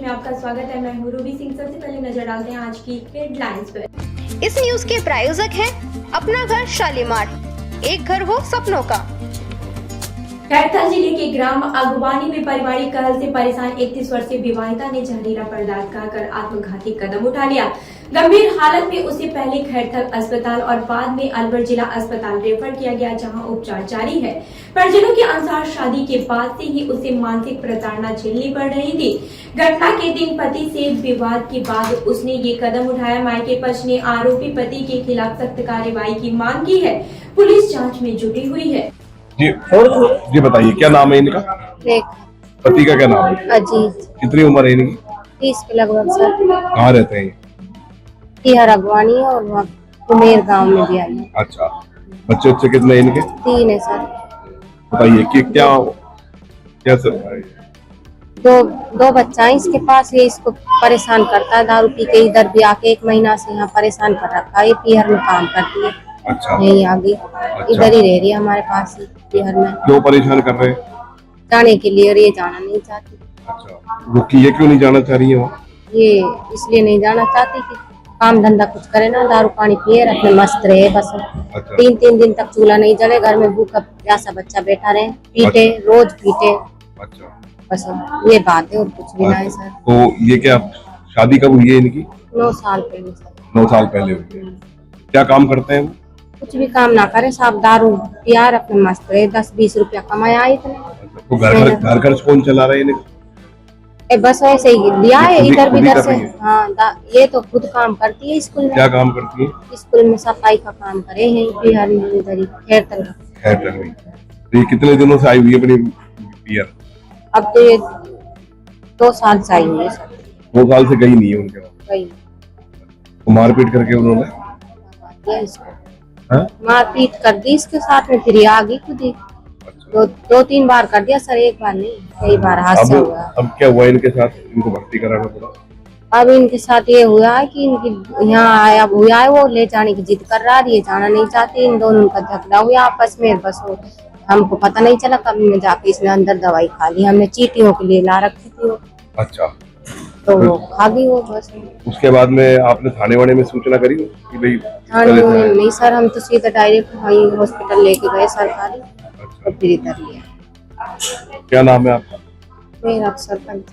में आपका स्वागत है। मैं हूं रूबी सिंह। सबसे पहले नजर डालते हैं आज की हेडलाइंस पर। इस न्यूज के प्रायोजक हैं अपना घर शालीमार, एक घर हो सपनों का। खैरथल जिले के ग्राम अगवानी में पारिवारिक कलह से परेशान 31 वर्षीय विवाहिता ने जहरीला पदार्थ खाकर आत्मघाती कदम उठा लिया। गंभीर हालत में उसे पहले खैरथल अस्पताल और बाद में अलवर जिला अस्पताल रेफर किया गया, जहां उपचार जारी है। परिजनों के अनुसार शादी के बाद से ही उसे मानसिक प्रताड़ना झेलनी पड़ रही थी। घटना के दिन पति से विवाद के बाद उसने ये कदम उठाया। मायके पक्ष ने आरोपी पति के खिलाफ सख्त कार्रवाई की मांग की है। पुलिस जाँच में जुटी हुई है। जी बताइए, क्या नाम है इनका? पति का क्या नाम है? अजीत। कितनी उम्र है इनकी? 30 के लगभग सर। कहाँ रहते हैं? तिहार अगवानी और वहाँ कुमेर गांव में भी आई। अच्छा, बच्चे कितने हैं इनके? 3 है सर। बताइए कि क्या सर? दो बच्चा है इसके पास। ये इसको परेशान करता है, दारू पी के इधर भी आके 1 महीना से यहाँ परेशान कर रखा है। ये पीहर में काम करती है। अच्छा, यही आगे इधर ही रह रही है हमारे पास ही पीहर में। क्यों परेशान कर रहे हैं? जाने के लिए, और ये जाना नहीं चाहती। अच्छा, वो ये क्यों नहीं जाना चाह रही है वहाँ? ये इसलिए नहीं जाना चाहती कि काम धंधा कुछ करे ना, दारू पानी पिए रखने मस्त रहे बस। अच्छा। 3 दिन तक चूल्हा नहीं जले, घर में भूखा प्यासा बच्चा बैठा रहे, पीटे। अच्छा। रोज पीटे। अच्छा, बस ये बात है और कुछ भी नहीं सर। तो ये क्या शादी कब हुई है इनकी? 9 साल पहले सर। 9 साल पहले हुई है। क्या काम करते हैं वो? कुछ भी काम ना करे, साहब दारू पिया रखने मस्त रहे। 10-20 रुपया कमाया इतने। तो घर खर्च कौन चला रहा है इन्हें? बस ऐसे ही लिया है इधर भी इधर से। हाँ, ये तो खुद काम करती है स्कूल में। क्या काम करती है? स्कूल में सफाई का काम करे हैं बिहार में, इधर ही खैरथल में। ये कितने दिनों से आई हुई है अपनी पियर? अब तो ये 2 साल से आई हुई है सर। 2 साल से गई नहीं है उनके वहाँ? तो मारपीट करके उन्होंने मारपीट कर दी इसके साथ में, फिर ये आ गई खुद ही। 2-3 बार कर दिया सर, एक बार नहीं, कई बार हादसा हुआ। अब क्या हुआ इनके साथ? इनको भर्ती कराना पड़ा? अब इनके साथ ये हुआ है कि इनकी यहाँ आया हुआ है, वो ले जाने की जिद कर रहा है, ये जाना नहीं चाहती। इन दोनों का झगड़ा हुआ आपस में। बस हमको पता नहीं चला, कब में जाके इसने अंदर दवाई खा ली। हमने चीटियों के लिए ला रखी थी वो। अच्छा, तो वो खा गई वो बस। उसके बाद में आपने थाने वाले में सूचना करी कि भाई? थाने में नहीं सर, हम तो सीधा डायरेक्ट वही हॉस्पिटल लेके गए सरकारी। और फिर इधर लिया। क्या नाम है आपका? मेरा सरपंच।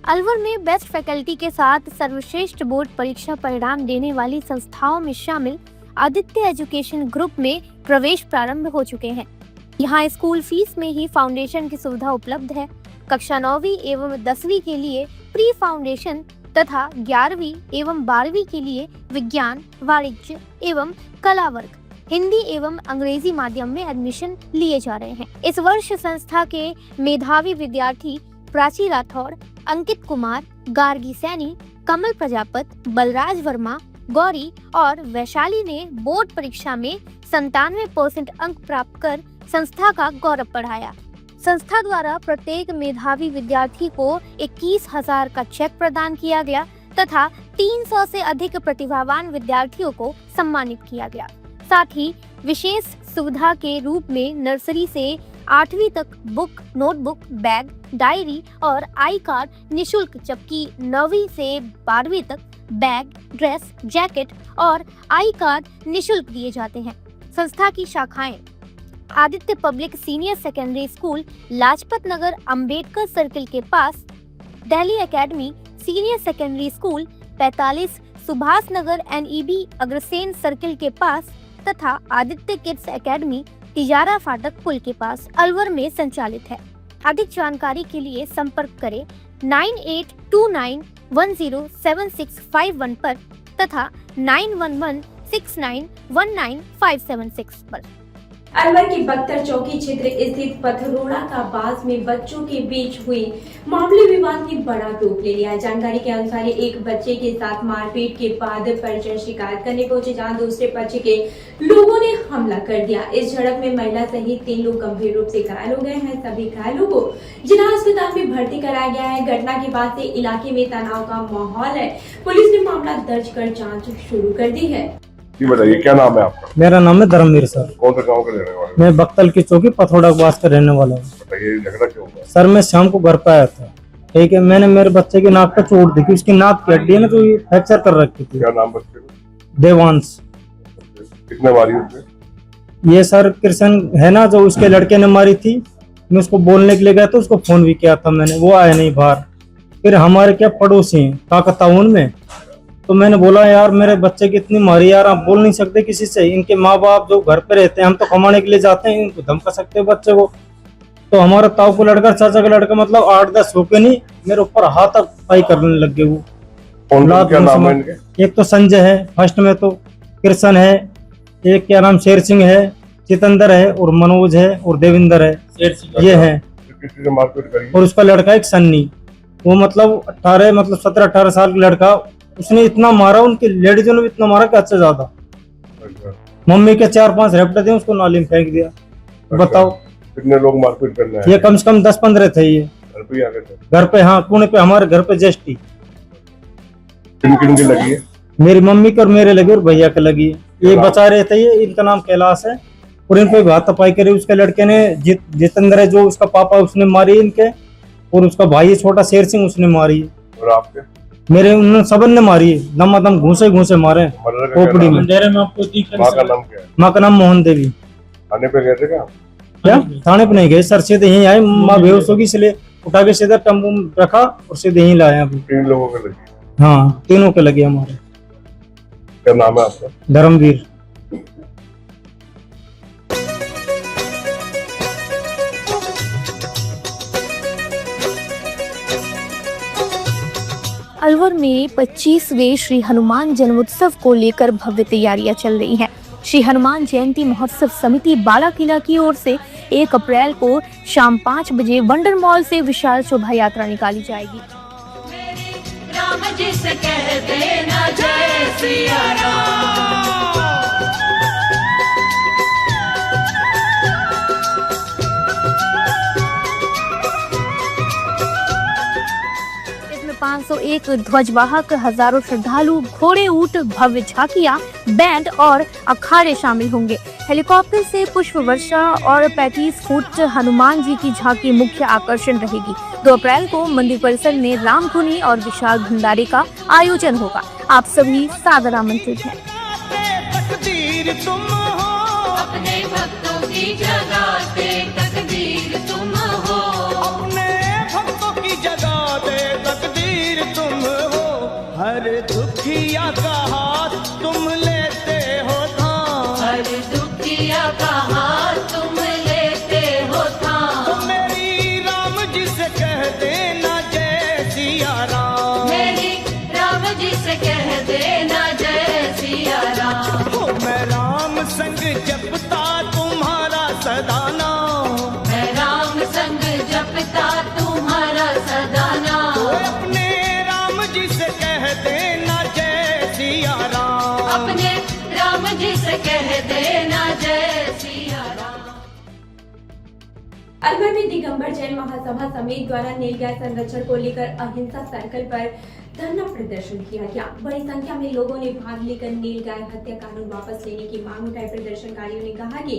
अलवर में बेस्ट फैकल्टी के साथ सर्वश्रेष्ठ बोर्ड परीक्षा परिणाम देने वाली संस्थाओं में शामिल आदित्य एजुकेशन ग्रुप में प्रवेश प्रारंभ हो चुके हैं। यहाँ स्कूल फीस में ही फाउंडेशन की सुविधा उपलब्ध है। कक्षा 9वीं एवं 10वीं के लिए प्री फाउंडेशन तथा 11वीं एवं 12वीं के लिए विज्ञान, वाणिज्य एवं कला वर्ग, हिंदी एवं अंग्रेजी माध्यम में एडमिशन लिए जा रहे हैं। इस वर्ष संस्था के मेधावी विद्यार्थी प्राची राठौर, अंकित कुमार, गार्गी सैनी, कमल प्रजापत, बलराज वर्मा, गौरी और वैशाली ने बोर्ड परीक्षा में 97% अंक प्राप्त कर संस्था का गौरव बढ़ाया। संस्था द्वारा प्रत्येक मेधावी विद्यार्थी को 21,000 का चेक प्रदान किया गया तथा 300 से अधिक प्रतिभावान विद्यार्थियों को सम्मानित किया गया। साथ ही विशेष सुविधा के रूप में नर्सरी से 8वीं तक बुक, नोटबुक, बैग, डायरी और आई कार्ड निःशुल्क, जबकि 9वीं से 12वीं तक बैग, ड्रेस, जैकेट और आई कार्ड निःशुल्क दिए जाते हैं। संस्था की शाखाएं Aditya public senior secondary school Lajpat Nagar Ambedkar circle के पास, Delhi academy senior secondary school 45 Subhash Nagar NEB Agrasen circle के पास तथा आदित्य किड्स एकेडमी तिजारा फाटक पुल के पास अलवर में संचालित है। अधिक जानकारी के लिए संपर्क करें 9829107651 पर तथा 9116919576 पर। अलवर की बख्तर चौकी क्षेत्र स्थित पथरोड़ा का बास में बच्चों के बीच हुई मामूली विवाद ने बड़ा रूप ले लिया। जानकारी के अनुसार एक बच्चे के साथ मारपीट के बाद परिजन शिकायत करने पहुंचे, जहां दूसरे पक्ष के लोगों ने हमला कर दिया। इस झड़प में महिला सहित 3 लोग गंभीर रूप से घायल हो गए हैं। सभी घायलों को जिला अस्पताल में भर्ती कराया गया है। घटना के बाद से इलाके में तनाव का माहौल है। पुलिस ने मामला दर्ज कर जाँच शुरू कर दी है। बताइए, क्या नाम है आपका? मेरा नाम है धर्मवीर सर। कौन सा गांव का रहने वाले? मैं बख्तल की चौकी पथरोड़ा बास का रहने वाला हूँ। ये झगड़ा क्यों हुआ? सर मैं शाम को घर पे आया था, ठीक है, मैंने मेरे बच्चे की नाक पे चोट देखी, उसकी नाक की हड्डी है ना तो ये फ्रैक्चर कर रखी थी। क्या नाम बच्चे को? देवांश। कितने मारी उसने? ये सर कृष्ण है ना जो उसके लड़के ने मारी थी, मैं उसको बोलने के लिए गया तो उसको फोन भी किया था मैंने, वो आया नहीं बाहर। फिर हमारे क्या पड़ोसी हैं काकताउन में, तो मैंने बोला यार मेरे बच्चे की इतनी मारी यार, आप बोल नहीं सकते किसी से, इनके माँ बाप जो घर पे रहते हैं, हम तो कमाने के लिए जाते हैं, इनको धमका सकते हैं बच्चे को। तो हमारा ताऊ को लड़का, चाचा का लड़का, मतलब 8-10 होके नहीं मेरे ऊपर हाथ तक पाई करने लग गए वो। कौन क्या नाम है इनके? एक तो संजय है फर्स्ट में, तो कृष्ण है, एक क्या नाम शेर सिंह है, जितेंद्र है और मनोज है और देविंदर है, ये है। किसी से मारपीट करी? और उसका लड़का एक सन्नी, वो मतलब 17-18 साल का लड़का, उसने इतना मारा, उनकी लेडीजों ने भी इतना मारा कि अच्छा ज्यादा। मम्मी के 4-5 रैप्टर थे, उसको नाली में फेंक दिया। बताओ कितने लोग मारपीट करने आए? ये कम से कम 10-15 थे ये घर पे ही आ गए थे? घर पे, हाँ पुणे पे, हमारे घर पे जस्ट ही। किन किन की लगी है? मेरी मम्मी के और मेरे लगी और भैया के लगी है। ये बचा रहे थे, ये इनका नाम कैलाश है, और इन पे हाथापाई करी। उसके लड़के ने जितेंद्र है जो उसका पापा, उसने मारी इनके, और उसका भाई है छोटा शेर सिंह, उसने मारी है। और आपके? मेरे उन्होंने सबन ने मारी है, दम घूसे मारे खोपड़ी में। माँ का नाम क्या है? माँ का नाम मोहन देवी। थाने पे गए थे क्या? क्या थाने पे नहीं गए सर, सीधे यहीं आए। माँ बेहोश होगी इसलिए उठा के सीधा टेम्पो में रखा और सीधे यहीं लाए अभी। 3 लोगों के लगी? हाँ तीनों के लगे हमारे। क्या नाम है आपका? धर्मवीर। अलवर में 25वें श्री हनुमान जन्मोत्सव को लेकर भव्य तैयारियां चल रही हैं। श्री हनुमान जयंती महोत्सव समिति बाला किला की ओर से 1 अप्रैल को शाम 5 बजे वंडर मॉल से विशाल शोभा यात्रा निकाली जाएगी। राम जी से कह देना जय सिया राम। इसमें 501 ध्वजवाहक, हजारों श्रद्धालु, घोड़े, ऊंट, भव्य झांकियां, बैंड और अखाड़े शामिल होंगे। हेलीकॉप्टर से पुष्प वर्षा और 35 फुट हनुमान जी की झांकी मुख्य आकर्षण रहेगी। 2 अप्रैल को मंदिर परिसर में रामधुनी और विशाल भंडारे का आयोजन होगा। आप सभी सादर आमंत्रित हैं। तकदीर तुम हो, अपने भक्तों की जगाते तकदीर तुम हो, अपने भक्तों की जगाते तकदीर तुम हो। हर दुखिया का हाथ तुम लेते हो थाम, हर दुखिया का हाथ तुम लेते हो थाम। तो मेरी राम जी से कह देना जय सिया राम, मेरी राम जी से कह देना जय सिया राम। हो मैं राम संग जपता तुम्हारा सदा नाम, मैं राम संग जपता तुम्हारा सदा नाम। तो अपने राम जी से कह देना जय सिया राम, अपने राम जी से कह देना जय सिया राम। अलवर में दिगंबर जैन महासभा समिति द्वारा नीलगाय संरक्षण को लेकर अहिंसा सर्कल पर धरना प्रदर्शन किया गया। बड़ी संख्या में लोगों ने भाग लेकर नीलगाय हत्या कानून वापस लेने की मांग उठाई। प्रदर्शनकारियों ने कहा कि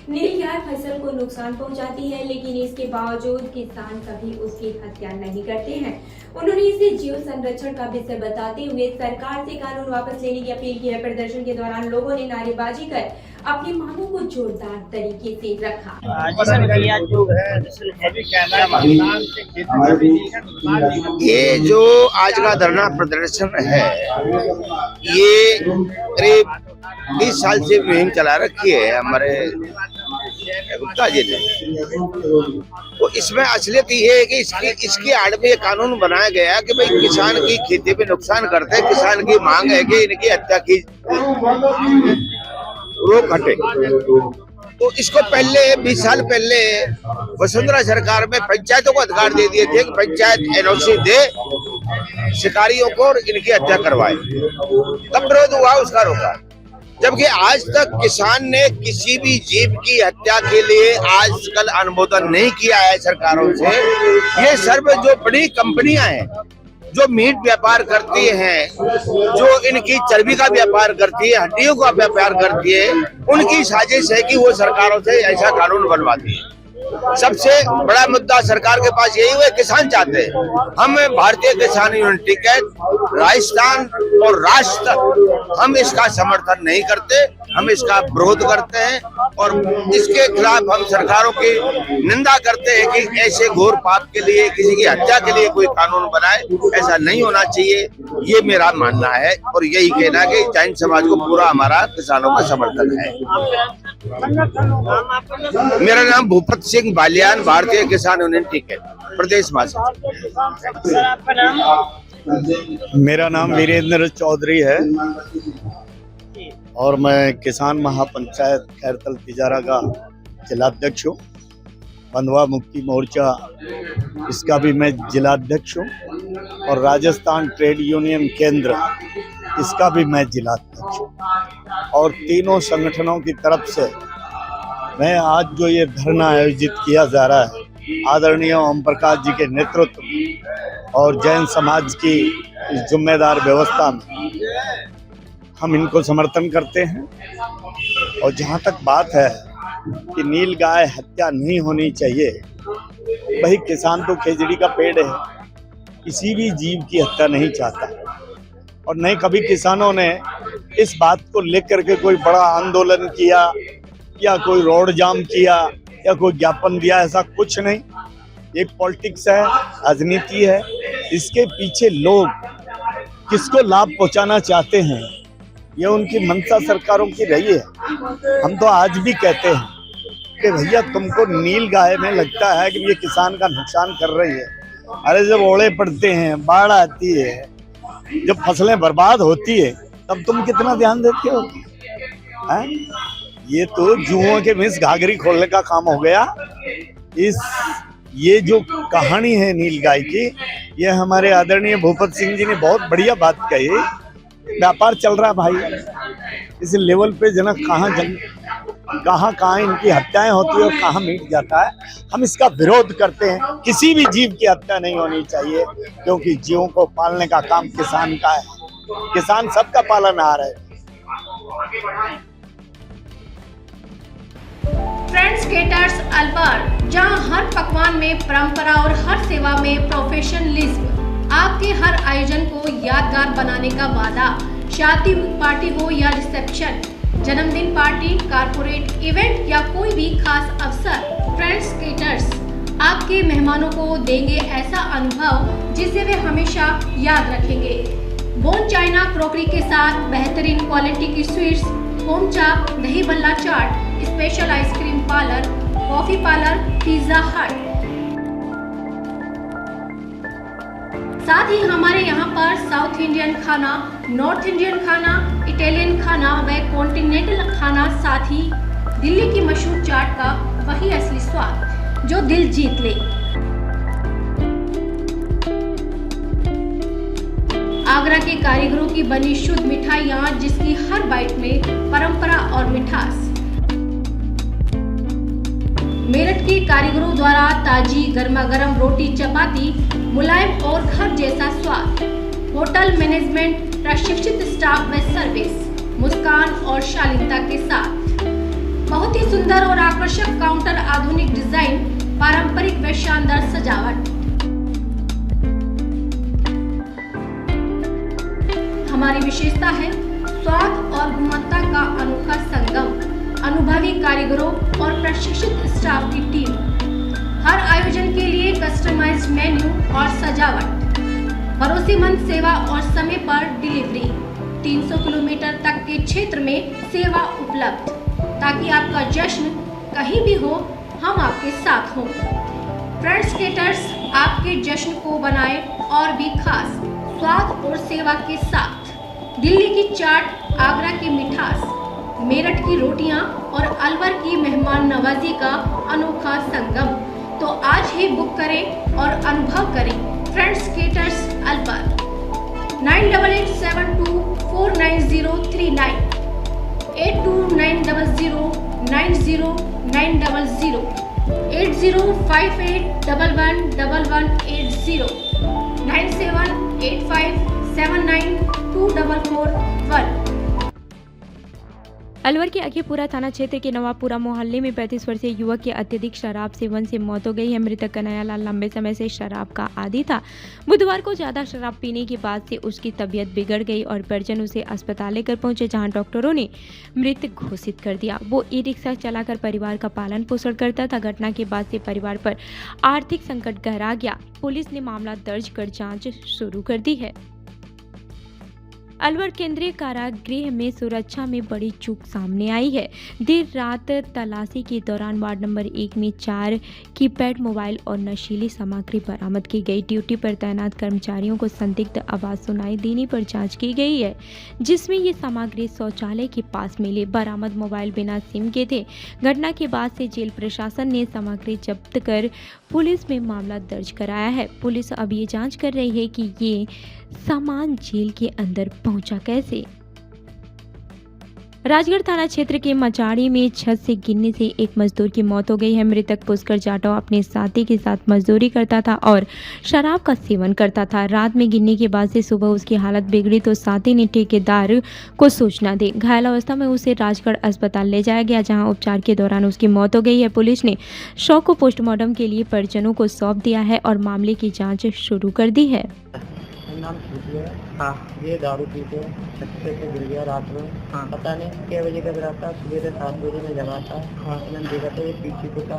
नीलगाय फसल को नुकसान पहुंचाती है, लेकिन इसके बावजूद किसान कभी उसकी हत्या नहीं करते हैं। उन्होंने इसे जीव संरक्षण का विषय बताते हुए सरकार से कानून वापस लेने की अपील की है। प्रदर्शन के दौरान लोगों ने नारेबाजी कर अपनी मांगों को जोरदार तरीके से रखा। ये जो आज का धरना प्रदर्शन है, ये करीब 20 साल से मुहिम चला रखी है हमारे गुप्ता जी ने। तो इसमें असलियत ये है कि इसकी आड़ में ये कानून बनाया गया कि भाई किसान की खेती पे नुकसान करते हैं, किसान की मांग है कि इनकी हत्या की रोक हटे। तो इसको पहले 20 साल पहले वसुंधरा सरकार में पंचायतों को अधिकार दे दिए थे कि पंचायत एनओसी दे शिकारियों को और इनकी हत्या करवाए, तब विरोध हुआ, उसका रोका। जबकि आज तक किसान ने किसी भी जीव की हत्या के लिए आजकल अनुमोदन नहीं किया है सरकारों से। ये सर्व जो बड़ी कंपनियां हैं जो मीट व्यापार करती हैं, जो इनकी चर्बी का व्यापार करती है, हड्डियों का व्यापार करती है, उनकी साजिश है कि वो सरकारों से ऐसा कानून बनवाती है। सबसे बड़ा मुद्दा सरकार के पास यही हुआ, किसान चाहते हैं। हम भारतीय किसान यूनिटी के राजस्थान और राष्ट्र हम इसका समर्थन नहीं करते, हम इसका विरोध करते हैं और इसके खिलाफ हम सरकारों की निंदा करते हैं कि ऐसे घोर पाप के लिए, किसी की हत्या के लिए कोई कानून बनाए, ऐसा नहीं होना चाहिए। ये मेरा मानना है और यही कहना है कि जैन समाज को पूरा हमारा किसानों का समर्थन है। मेरा नाम भूपत सिंह बालियान, भारतीय किसान यूनियन टिकट प्रदेश महासचिव। मेरा नाम वीरेंद्र चौधरी है और मैं किसान महापंचायत खैरतल तिजारा का जिलाध्यक्ष हूँ। बंधवा मुक्ति मोर्चा इसका भी मैं जिलाध्यक्ष हूँ और राजस्थान ट्रेड यूनियन केंद्र इसका भी मैं जिलाध्यक्ष हूँ। और तीनों संगठनों की तरफ से मैं आज जो ये धरना आयोजित किया जा रहा है, आदरणीय ओम प्रकाश जी के नेतृत्व में और जैन समाज की जिम्मेदार व्यवस्था में, हम इनको समर्थन करते हैं। और जहाँ तक बात है कि नील गाय हत्या नहीं होनी चाहिए, भाई किसान तो खेजड़ी का पेड़ है, किसी भी जीव की हत्या नहीं चाहता और नहीं कभी किसानों ने इस बात को लेकर के कोई बड़ा आंदोलन किया या कोई रोड जाम किया या कोई ज्ञापन दिया, ऐसा कुछ नहीं। एक पॉलिटिक्स है, राजनीति है, इसके पीछे लोग किसको लाभ पहुंचाना चाहते हैं ये उनकी मंशा सरकारों की रही है। हम तो आज भी कहते हैं कि भैया तुमको नील गाय में लगता है कि ये किसान का नुकसान कर रही है, अरे जब ओले पड़ते हैं, बाढ़ आती है, जब फसलें बर्बाद होती है, तब तुम कितना ध्यान देते हो? ये तो जुओं के मिस घाघरी खोलने का काम हो गया। ये जो कहानी है नील गाय की, ये हमारे आदरणीय भूपत सिंह जी ने बहुत बढ़िया बात कही। व्यापार चल रहा है भाई, इस लेवल पे जनक कहाँ इनकी हत्याएं होती है और कहाँ मिट जाता है। हम इसका विरोध करते हैं। किसी भी जीव की हत्या नहीं होनी चाहिए, क्योंकि जीवों को पालने का काम किसान का है। किसान सबका पालनहार है। फ्रेंड्स केटर्स अलवर, जहां हर पकवान में परंपरा और हर सेवा में प्रोफेशनलिज्म, आपके हर आयोजन को यादगार बनाने का वादा। शादी पार्टी हो या रिसेप्शन, जन्मदिन पार्टी, कारपोरेट इवेंट या कोई भी खास अवसर, फ्रेंड्स केटर्स आपके मेहमानों को देंगे ऐसा अनुभव जिसे वे हमेशा याद रखेंगे। बोन चाइना क्रॉकरी के साथ बेहतरीन क्वालिटी की स्वीट्स, होम चाप, दही बल्ला chaat, special ice cream parlour, coffee parlour, pizza Hut. साथ ही हमारे यहाँ पर साउथ इंडियन खाना, नॉर्थ इंडियन खाना, इटालियन खाना व कॉन्टिनेंटल खाना, साथ ही दिल्ली की मशहूर चाट का वही असली स्वाद जो दिल जीत ले। आगरा के कारीगरों की बनी शुद्ध मिठाइयाँ, जिसकी हर बाइट में परंपरा और मिठास। मेरठ के कारीगरों द्वारा ताजी गर्मा गर्म रोटी चपाती, मुलायम और घर जैसा स्वाद। होटल मैनेजमेंट, प्रशिक्षित स्टाफ व सर्विस, मुस्कान और शालीनता के साथ। बहुत ही सुंदर और आकर्षक काउंटर, आधुनिक डिजाइन, पारंपरिक व शानदार सजावट। हमारी विशेषता है स्वाद और गुणवत्ता का अनोखा संगम। अनुभवी कारीगरों और प्रशिक्षित स्टाफ की टीम। हर आयोजन के लिए कस्टमाइज्ड मेन्यू और सजावट। भरोसेमंद सेवा और समय पर डिलीवरी। 300 किलोमीटर तक के क्षेत्र में सेवा उपलब्ध, ताकि आपका जश्न कहीं भी हो, हम आपके साथ हों। फ्रेंड्स केटर्स आपके जश्न को बनाए और भी खास स्वाद और सेवा के साथ। दिल्ली की चाट, आगरा की मिठास, मेरठ की रोटियां और अलवर की मेहमान नवाजी का अनोखा संगम। तो आज ही बुक करें और अनुभव करें फ्रेंड्स केटर्स अलवर। 9887249039, 8290090900, 8058111180, 9785792441। अलवर के अकीपुरा थाना क्षेत्र के नवाबपुरा मोहल्ले में 35 वर्षीय युवक के अत्यधिक शराब सेवन से मौत हो गई है। मृतक कन्हैयालाल लंबे समय से शराब का आदी था। बुधवार को ज्यादा शराब पीने के बाद से उसकी तबीयत बिगड़ गई और परिजन उसे अस्पताल लेकर पहुंचे, जहां डॉक्टरों ने मृत घोषित कर दिया। वो ई रिक्शा चलाकर परिवार का पालन पोषण करता था। घटना के बाद से परिवार पर आर्थिक संकट गहरा गया। पुलिस ने मामला दर्ज कर जाँच शुरू कर दी है। अलवर केंद्रीय कारागृह में सुरक्षा में बड़ी चूक सामने आई है। देर रात तलाशी के दौरान वार्ड नंबर 1 में 4 कीपैड मोबाइल और नशीली सामग्री बरामद की गई। ड्यूटी पर तैनात कर्मचारियों को संदिग्ध आवाज सुनाई देने पर जांच की गई है, जिसमें ये सामग्री शौचालय के पास मिली। बरामद मोबाइल बिना सिम के थे। घटना के बाद से जेल प्रशासन ने सामग्री जब्त कर पुलिस में मामला दर्ज कराया है। पुलिस अब ये जांच कर रही है कि ये सामान जेल के अंदर पहुंचा कैसे। राजगढ़ थाना क्षेत्र के मचाड़ी में छत से गिरने से एक मजदूर की मौत हो गई है। मृतक पुष्कर जाटव अपने साथी के साथ मजदूरी करता था और शराब का सेवन करता था। रात में गिरने के बाद से सुबह उसकी हालत बिगड़ी तो साथी ने ठेकेदार को सूचना दी। घायल अवस्था में उसे राजगढ़ अस्पताल ले जाया गया, जहां उपचार के दौरान उसकी मौत हो गई है। पुलिस ने शव को पोस्टमार्टम के लिए परिजनों को सौंप दिया है और मामले की जाँच शुरू कर दी है। नाम हाँ, ये दारू पी के छत्ते से गिर गया रात में। हाँ, पता नहीं कितने बजे का गिरा था। सुबह 7 बजे में जगा था। हाँ, मैंने देखा था ये पीछे को था,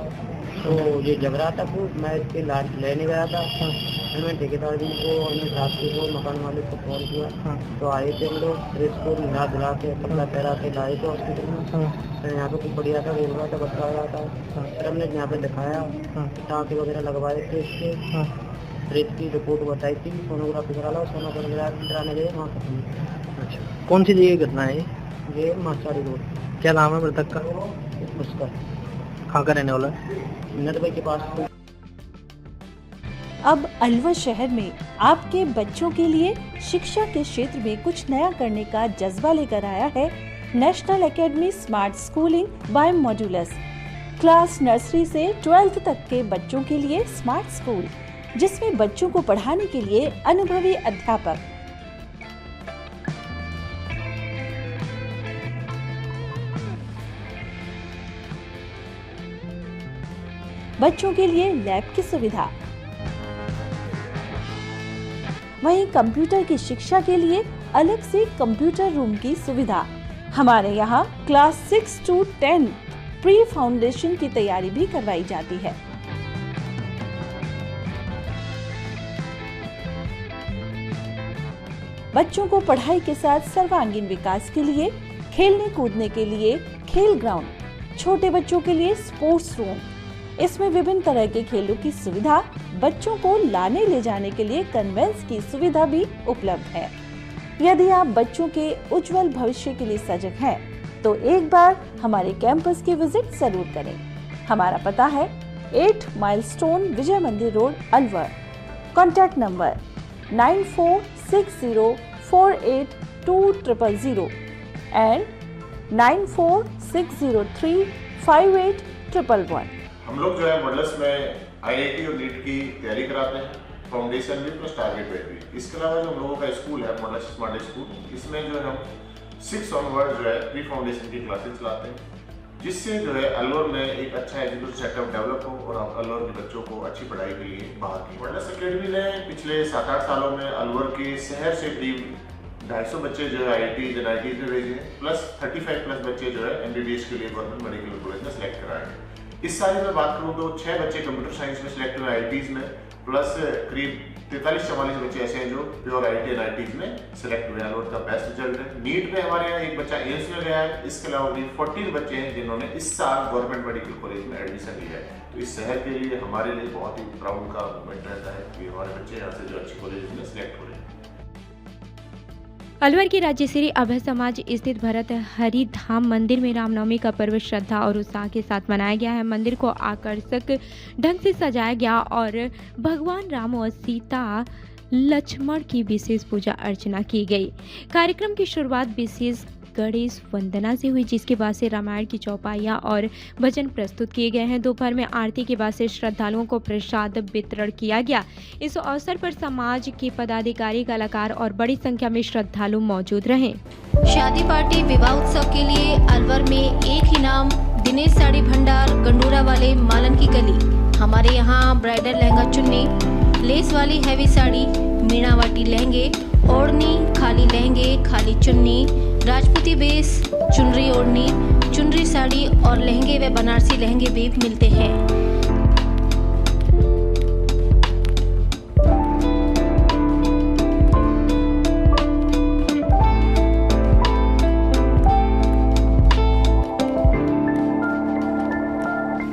तो ये जग रहा था। फिर मैं इसके लाश लेने गया था। हाँ, फिर मैं ठेकेदार जी को और मेरे साथी को, मकान मालिक को फोन किया। हाँ, तो आए थे हम लोग। फिर इसको नहा धुला के कपड़ा पहरा के लाए थे हॉस्पिटल में। हाँ, फिर यहाँ पे कुछ बढ़िया था, बोल रहा था, बता रहा था। हाँ, फिर हमने यहाँ पे दिखाया। हाँ, टाँके वगैरह लगवाए थे इसके। हाँ, रेत की रिपोर्ट बताई थी, सोनोग्राफी करा ला, सोनोग्राफी कराने गए वहाँ खत्म। अच्छा, कौन सी जगह घटना है ये? माचारी रोड। क्या नाम है मृतक का? उसका कहाँ का रहने वाला है? नटभाई के पास। अब अलवर शहर में आपके बच्चों के लिए शिक्षा के क्षेत्र में कुछ नया करने का जज्बा लेकर आया है National Academy smart schooling by Modulus. Class nursery से 12th तक के बच्चों के लिए स्मार्ट स्कूल, जिसमें बच्चों को पढ़ाने के लिए अनुभवी अध्यापक, बच्चों के लिए लैब की सुविधा, वहीं कंप्यूटर की शिक्षा के लिए अलग से कंप्यूटर रूम की सुविधा। हमारे यहाँ क्लास 6 to 10 प्री फाउंडेशन की तैयारी भी करवाई जाती है। बच्चों को पढ़ाई के साथ सर्वांगीण विकास के लिए, खेलने कूदने के लिए खेल ग्राउंड, छोटे बच्चों के लिए स्पोर्ट्स रूम, इसमें विभिन्न तरह के खेलों की सुविधा, बच्चों को लाने ले जाने के लिए कन्वेंस की सुविधा भी उपलब्ध है। यदि आप बच्चों के उज्जवल भविष्य के लिए सजग हैं, तो एक बार हमारे कैंपस की विजिट जरूर करें। हमारा पता है 8 माइलस्टोन विजय मंदिर road, Alwar. Contact number 9460482000 and 9460358111। हम लोग जो है मॉडल्स में IIT और नीट की तैयारी कराते हैं, फाउंडेशन भी प्लस टारगेट पे भी। इसके अलावा जो हम लोगों का स्कूल है मॉडल्स स्मार्ट स्कूल, इसमें जो है हम 6 ऑनवर्ड जो है प्री फाउंडेशन की क्लासेस चलाते हैं, जिससे जो है अलवर में एक अच्छा एजुकेशन सेटअप डेवलप हो और अलवर के बच्चों को अच्छी पढ़ाई के लिए बाहर की। मॉडल्स अकेडमी ने पिछले 7-8 सालों में अलवर के शहर से करीब 250 बच्चे जो है IITs में भेजे हैं, प्लस 35 प्लस बच्चे जो है MBBS के लिए गवर्नमेंट मेडिकल कॉलेज में सिलेक्ट कराए हैं। इस साल में बात करूँ तो 6 बच्चे कंप्यूटर साइंस में सिलेक्ट हुए IITs में, प्लस करीब 43-44 बच्चे ऐसे हैं जो प्योर IIT और IITs में सिलेक्ट हुए हैं। अलवर का बेस्ट रिजल्ट है। नीट में हमारे यहाँ एक बच्चा एम्स में गया है। इसके अलावा भी 14 बच्चे हैं जिन्होंने इस साल गवर्नमेंट मेडिकल कॉलेज में एडमिशन लिया है। तो इस शहर के लिए हमारे लिए बहुत ही प्राउड का मोमेंट रहता है कि हमारे बच्चे यहाँ से जो अच्छी कॉलेज में सिलेक्ट हो रहे हैं। अलवर के राज्यश्री अभय समाज स्थित भरत हरि धाम मंदिर में रामनवमी का पर्व श्रद्धा और उत्साह के साथ मनाया गया है। मंदिर को आकर्षक ढंग से सजाया गया और भगवान राम और सीता लक्ष्मण की विशेष पूजा अर्चना की गई। कार्यक्रम की शुरुआत विशेष गणेश वंदना से हुई, जिसके बाद से रामायण की चौपाइयाँ और भजन प्रस्तुत किए गए हैं। दोपहर में आरती के बाद से श्रद्धालुओं को प्रसाद वितरण किया गया। इस अवसर पर समाज के पदाधिकारी, कलाकार और बड़ी संख्या में श्रद्धालु मौजूद रहे। शादी पार्टी विवाह उत्सव के लिए अलवर में एक ही नाम, दिनेश साड़ी भंडार, गंडूरा वाले, मालन की गली। हमारे यहाँ ब्राइडल लहंगा चुन्नी, लेस वाली हैवी साड़ी, मीनावाटी लहंगे, ओढ़नी, खाली लहंगे, खाली चुन्नी, राजपूती बेस, चुनरी ओढ़नी, चुनरी साड़ी और लहंगे व बनारसी लहंगे भी मिलते हैं।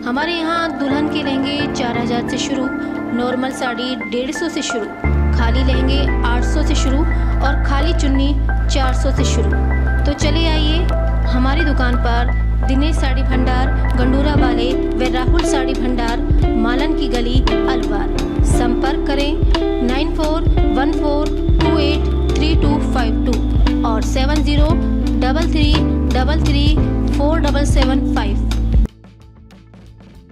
हमारे यहाँ दुल्हन के लहंगे 4000 से शुरू, नॉर्मल साड़ी 150 से शुरू, खाली लहंगे 800 से शुरू और खाली चुन्नी 400 से शुरू। तो चले आइए हमारी दुकान पर, दिनेश साड़ी भंडार, गंडूरा वाले व राहुल साड़ी भंडार, मालन की गली, अलवर। संपर्क करें 9414283252 और 7033334775।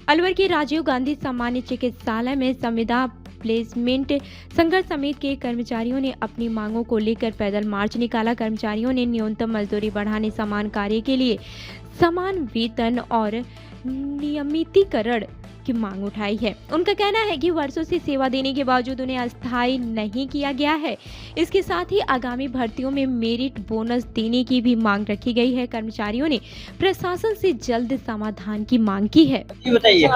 अलवर के राजीव गांधी सामान्य चिकित्सालय में संविदा प्लेसमेंट संघर्ष समिति के कर्मचारियों ने अपनी मांगों को लेकर पैदल मार्च निकाला। कर्मचारियों ने न्यूनतम मजदूरी बढ़ाने, समान कार्य के लिए समान वेतन और नियमितीकरण की मांग उठाई है। उनका कहना है कि वर्षों से सेवा देने के बावजूद उन्हें अस्थायी नहीं किया गया है। इसके साथ ही आगामी भर्तियों में मेरिट बोनस देने की भी मांग रखी गई है। कर्मचारियों ने प्रशासन से जल्द समाधान की मांग की है। बताइए,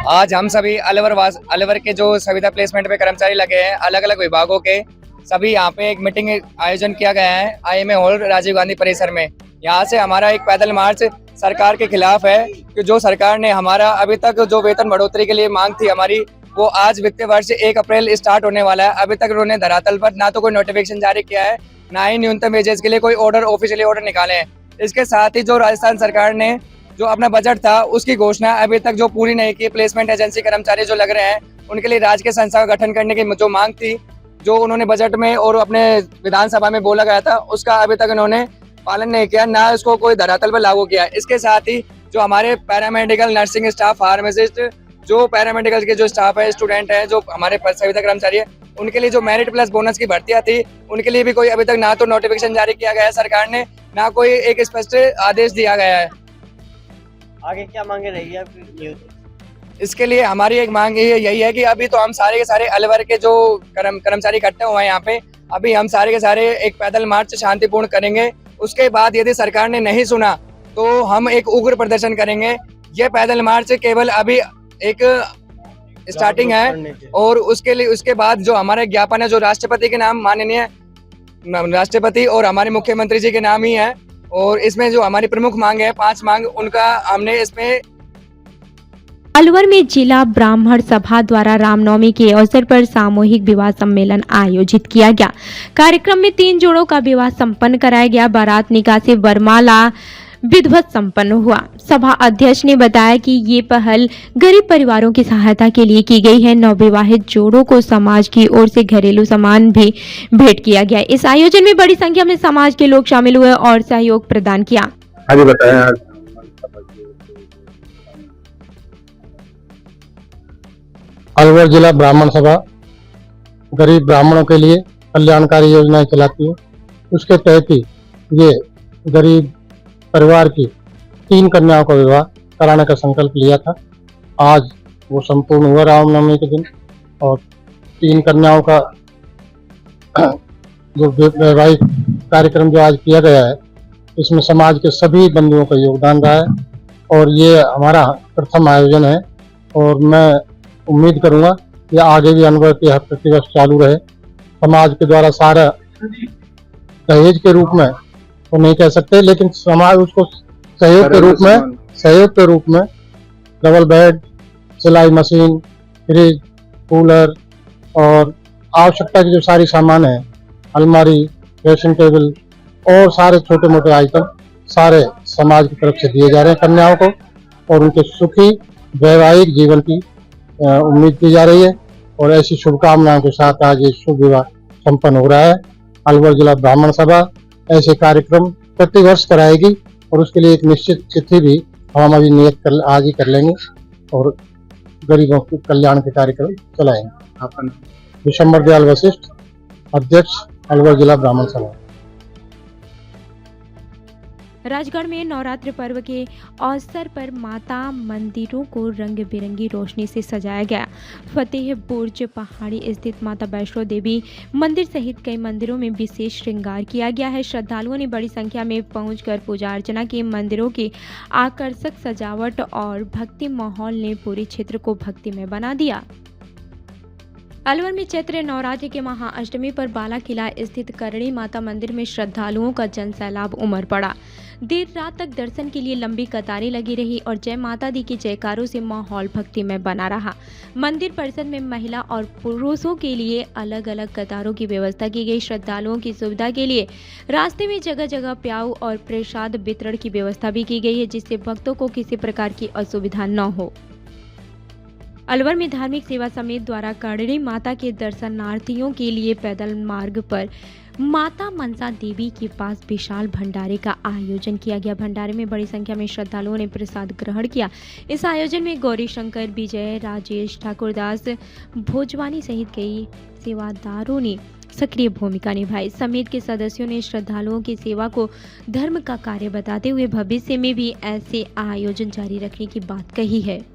आज हम सभी अलवर के जो संविदा प्लेसमेंट पे कर्मचारी लगे हैं, अलग अलग विभागों के सभी यहाँ पे एक मीटिंग आयोजन किया गया है IMA हॉल राजीव गांधी परिसर में। यहाँ से हमारा एक पैदल मार्च सरकार के खिलाफ है कि जो सरकार ने हमारा अभी तक जो वेतन बढ़ोतरी के लिए मांग थी हमारी, वो आज वित्तीय वर्ष 1 अप्रैल स्टार्ट होने वाला है। अभी तक उन्होंने धरातल पर ना तो कोई नोटिफिकेशन जारी किया है, ना ही न्यूनतम वेजेस के लिए कोई ऑफिशियली ऑर्डर निकाले हैं। इसके साथ ही जो राजस्थान सरकार ने जो अपना बजट था उसकी घोषणा अभी तक जो पूरी नहीं की। प्लेसमेंट एजेंसी कर्मचारी जो लग रहे हैं उनके लिए राजकीय संस्था का गठन करने की जो मांग थी, जो उन्होंने बजट में और अपने विधानसभा में बोला गया था, उसका अभी तक उन्होंने पालन नहीं किया, ना उसको कोई धरातल पर लागू किया। इसके साथ ही जो हमारे पैरामेडिकल, नर्सिंग स्टाफ, फार्मासिस्ट, जो पैरामेडिकल के जो स्टाफ है, स्टूडेंट है, जो हमारे संविदा कर्मचारी है, उनके लिए जो मेरिट प्लस बोनस की भर्तियां थी, उनके लिए भी कोई अभी तक ना तो नोटिफिकेशन जारी किया गया है सरकार ने, ना कोई एक स्पष्ट आदेश दिया गया है। आगे क्या मांगे रहेगी आपकी? इसके लिए हमारी एक मांग यही है कि अभी तो हम सारे के सारे अलवर के जो कर्मचारी इकट्ठे हुए हैं यहाँ पे, अभी हम सारे के सारे एक पैदल मार्च शांतिपूर्ण करेंगे। उसके बाद यदि सरकार ने नहीं सुना तो हम एक उग्र प्रदर्शन करेंगे। ये पैदल मार्च केवल अभी एक स्टार्टिंग है और उसके बाद जो हमारे ज्ञापन है, जो राष्ट्रपति के नाम, माननीय राष्ट्रपति और हमारे मुख्यमंत्री जी के नाम ही है, और इसमें जो हमारी प्रमुख मांग है 5 मांग, उनका हमने इसमें। अलवर में जिला ब्राह्मण सभा द्वारा रामनवमी के अवसर पर सामूहिक विवाह सम्मेलन आयोजित किया गया। कार्यक्रम में 3 जोड़ों का विवाह संपन्न कराया गया। बारात निकाह से वरमाला विधिवत संपन्न हुआ। सभा अध्यक्ष ने बताया कि ये पहल गरीब परिवारों की सहायता के लिए की गई है। नवविवाहित जोड़ों को समाज की ओर से घरेलू सामान भी भेंट किया गया। इस आयोजन में बड़ी संख्या में समाज के लोग शामिल हुए और सहयोग प्रदान किया। हाँ जी, बताएं। अलवर जिला ब्राह्मण सभा गरीब ब्राह्मणों के लिए कल्याणकारी योजनाएं चलाती है। उसके तहत ही ये गरीब परिवार की 3 कन्याओं का विवाह कराने का संकल्प लिया था। आज वो संपूर्ण हुआ रामनवमी के दिन, और 3 कन्याओं का जो वैवाहिक कार्यक्रम जो आज किया गया है, इसमें समाज के सभी बंधुओं का योगदान रहा है और ये हमारा प्रथम आयोजन है। और मैं उम्मीद करूंगा कि आगे भी अनुभव की हर प्रतिवर्ष चालू रहे। समाज के द्वारा सारा दहेज के रूप में तो नहीं कह सकते, लेकिन समाज उसको सहयोग के रूप में डबल बेड, सिलाई मशीन, फ्रिज, कूलर और आवश्यकता की जो सारी सामान है, अलमारी, ड्रेसिंग टेबल और सारे छोटे मोटे आइटम सारे समाज की तरफ से दिए जा रहे हैं कन्याओं को, और उनके सुखी वैवाहिक जीवन की उम्मीद की जा रही है। और ऐसी शुभकामनाओं के साथ आज ये शुभ विवाह संपन्न हो रहा है। अलवर जिला ब्राह्मण सभा ऐसे कार्यक्रम प्रतिवर्ष कराएगी और उसके लिए एक निश्चित तिथि भी हम अभी आज ही कर लेंगे और गरीबों के कल्याण के कार्यक्रम चलाएंगे। विशंबर दयाल वशिष्ठ, अध्यक्ष अलवर जिला ब्राह्मण सभा। राजगढ़ में नवरात्रि पर्व के अवसर पर माता मंदिरों को रंग बिरंगी रोशनी से सजाया गया। फतेह बुर्ज पहाड़ी स्थित माता वैष्णो देवी मंदिर सहित कई मंदिरों में विशेष श्रृंगार किया गया है। श्रद्धालुओं ने बड़ी संख्या में पहुंचकर पूजा अर्चना की। मंदिरों की आकर्षक सजावट और भक्ति माहौल ने पूरे क्षेत्र को भक्तिमय बना दिया। अलवर में चैत्र नवरात्रि के महाअष्टमी पर बाला किला स्थित करणी माता मंदिर में श्रद्धालुओं का जनसैलाब उमड़ पड़ा। देर रात तक दर्शन के लिए लंबी कतारें लगी रही और जय माता दी के जयकारों से माहौल भक्तिमय बना रहा। मंदिर परिसर में महिला और पुरुषों के लिए अलग अलग कतारों की व्यवस्था की गई। श्रद्धालुओं की सुविधा के लिए रास्ते में जगह जगह प्याऊ और प्रसाद वितरण की व्यवस्था भी की गई है, जिससे भक्तों को किसी प्रकार की असुविधा न हो। अलवर में धार्मिक सेवा समिति द्वारा करणी माता के दर्शनार्थियों के लिए पैदल मार्ग पर माता मनसा देवी के पास विशाल भंडारे का आयोजन किया गया। भंडारे में बड़ी संख्या में श्रद्धालुओं ने प्रसाद ग्रहण किया। इस आयोजन में गौरी शंकर, विजय, राजेश, ठाकुरदास, भोजवानी सहित कई सेवादारों ने सक्रिय भूमिका निभाई। समिति के सदस्यों ने श्रद्धालुओं की सेवा को धर्म का कार्य बताते हुए भविष्य में भी ऐसे आयोजन जारी रखने की बात कही है।